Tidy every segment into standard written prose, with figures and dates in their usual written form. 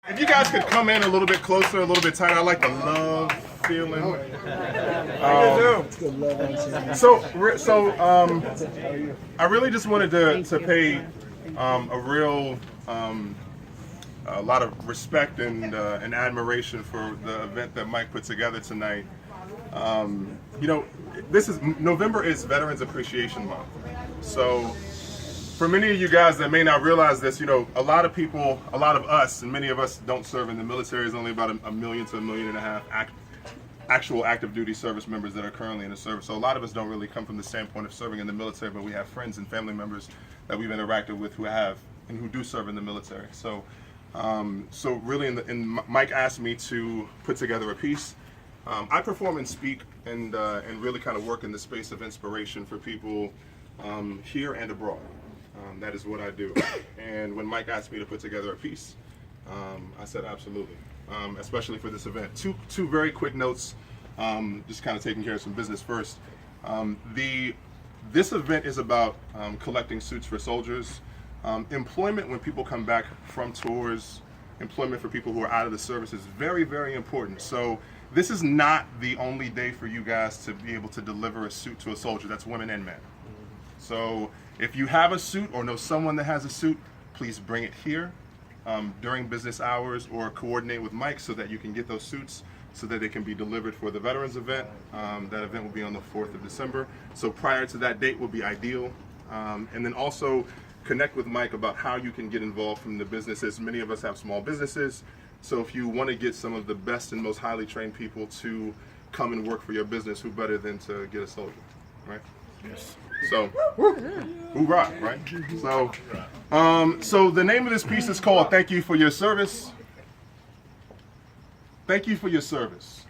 If you guys could come in a little bit closer, a little bit tighter, I like the love feeling. I really just wanted to pay a lot of respect and admiration for the event that Mike put together tonight. November is Veterans Appreciation Month. So for many of you guys that may not realize this, a lot of us, and many of us don't serve in the military. There's only about a million to 1.5 million actual active duty service members that are currently in the service. So a lot of us don't really come from the standpoint of serving in the military, but we have friends and family members that we've interacted with who do serve in the military. So really, Mike asked me to put together a piece. I perform and speak and really kind of work in the space of inspiration for people here and abroad. That is what I do. And when Mike asked me to put together a piece, I said absolutely, especially for this event. Two very quick notes, just kind of taking care of some business first. This event is about collecting suits for soldiers. Employment when people come back from tours, employment for people who are out of the service is very, very important. So this is not the only day for you guys to be able to deliver a suit to a soldier. That's women and men. So if you have a suit or know someone that has a suit, please bring it here during business hours or coordinate with Mike so that you can get those suits so that they can be delivered for the Veterans event. That event will be on the 4th of December. So prior to that date will be ideal. And then also connect with Mike about how you can get involved from the businesses. Many of us have small businesses. So if you want to get some of the best and most highly trained people to come and work for your business, who better than to get a soldier, right? Yes. So, hoorah, right? So the name of this piece is called Thank You for Your Service. Thank you for your service.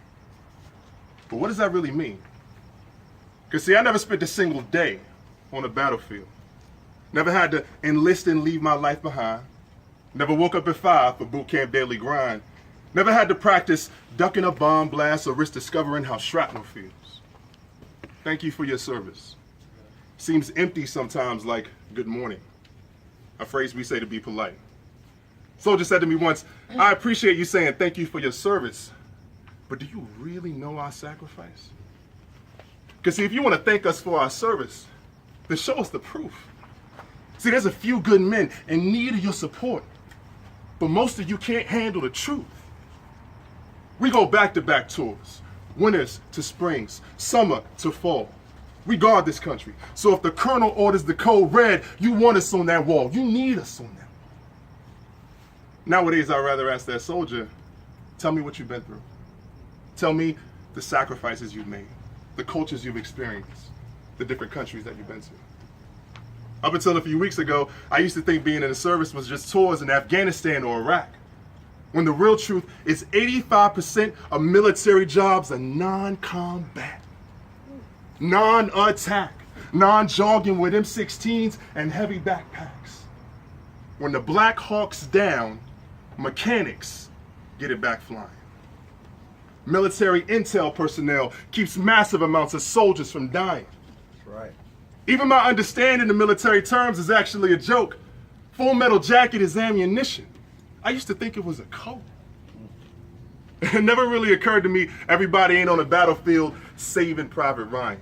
But what does that really mean? Because see, I never spent a single day on a battlefield. Never had to enlist and leave my life behind. Never woke up at 5 for boot camp daily grind. Never had to practice ducking a bomb blast or risk discovering how shrapnel feels. Thank you for your service. Seems empty sometimes, like good morning, a phrase we say to be polite. Soldier said to me once, I appreciate you saying thank you for your service, but do you really know our sacrifice? Because see, if you want to thank us for our service, then show us the proof. See, there's a few good men in need of your support, but most of you can't handle the truth. We go back-to-back tours, winters to springs, summer to fall. We guard this country, so if the colonel orders the code red, you want us on that wall. You need us on that wall. Nowadays, I'd rather ask that soldier, tell me what you've been through. Tell me the sacrifices you've made, the cultures you've experienced, the different countries that you've been to. Up until a few weeks ago, I used to think being in the service was just tours in Afghanistan or Iraq, when the real truth is 85% of military jobs are non-combat, non-attack, non-jogging with M16s and heavy backpacks. When the Black Hawk's down, mechanics get it back flying. Military intel personnel keeps massive amounts of soldiers from dying. That's right. Even my understanding of military terms is actually a joke. Full Metal Jacket is ammunition. I used to think it was a code. It never really occurred to me everybody ain't on the battlefield saving Private Ryan.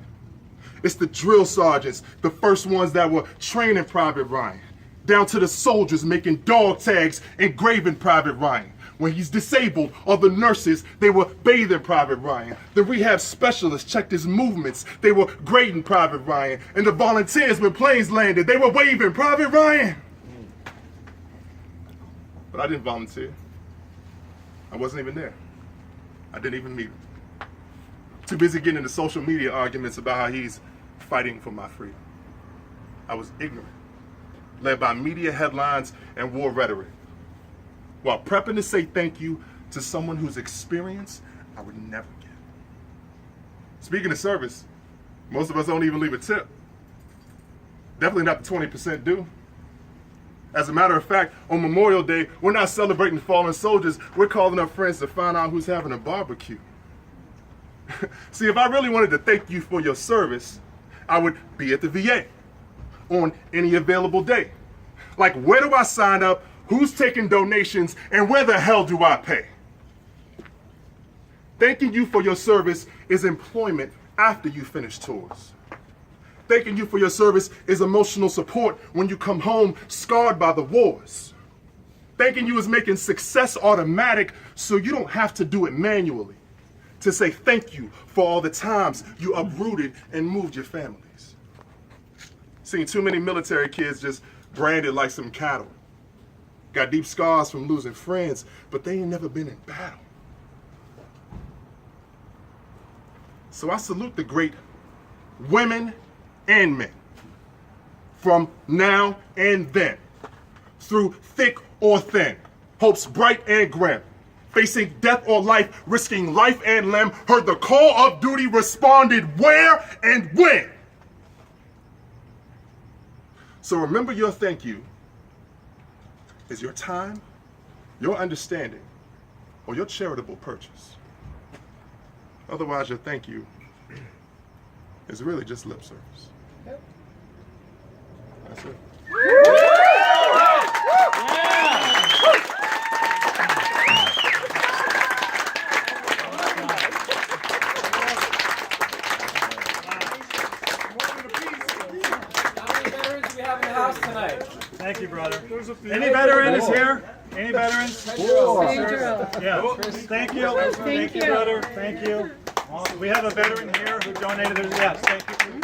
It's the drill sergeants, the first ones that were training Private Ryan, down to the soldiers making dog tags engraving Private Ryan. When he's disabled, or the nurses, they were bathing Private Ryan. The rehab specialists checked his movements. They were grading Private Ryan. And the volunteers, when planes landed, they were waving Private Ryan. But I didn't volunteer. I wasn't even there. I didn't even meet him. Too busy getting into social media arguments about how he's fighting for my freedom. I was ignorant, led by media headlines and war rhetoric, while prepping to say thank you to someone whose experience I would never get. Speaking of service, most of us don't even leave a tip. Definitely not the 20% due. As a matter of fact, on Memorial Day, we're not celebrating fallen soldiers, we're calling up friends to find out who's having a barbecue. See, if I really wanted to thank you for your service, I would be at the VA on any available day. Like, where do I sign up? Who's taking donations, and where the hell do I pay? Thanking you for your service is employment after you finish tours. Thanking you for your service is emotional support when you come home scarred by the wars. Thanking you is making success automatic so you don't have to do it manually. To say thank you for all the times you uprooted and moved your families. Seen too many military kids just branded like some cattle. Got deep scars from losing friends, but they ain't never been in battle. So I salute the great women and men from now and then, through thick or thin, hopes bright and grim, facing death or life, risking life and limb, heard the call of duty, responded where and when. So remember, your thank you is your time, your understanding, or your charitable purchase. Otherwise, your thank you is really just lip service. Yep. That's it. Thank you, brother. Any veterans here? Any veterans? Yeah. Thank you. Thank you, brother. Thank you. We have a veteran here who donated. Yes, thank you.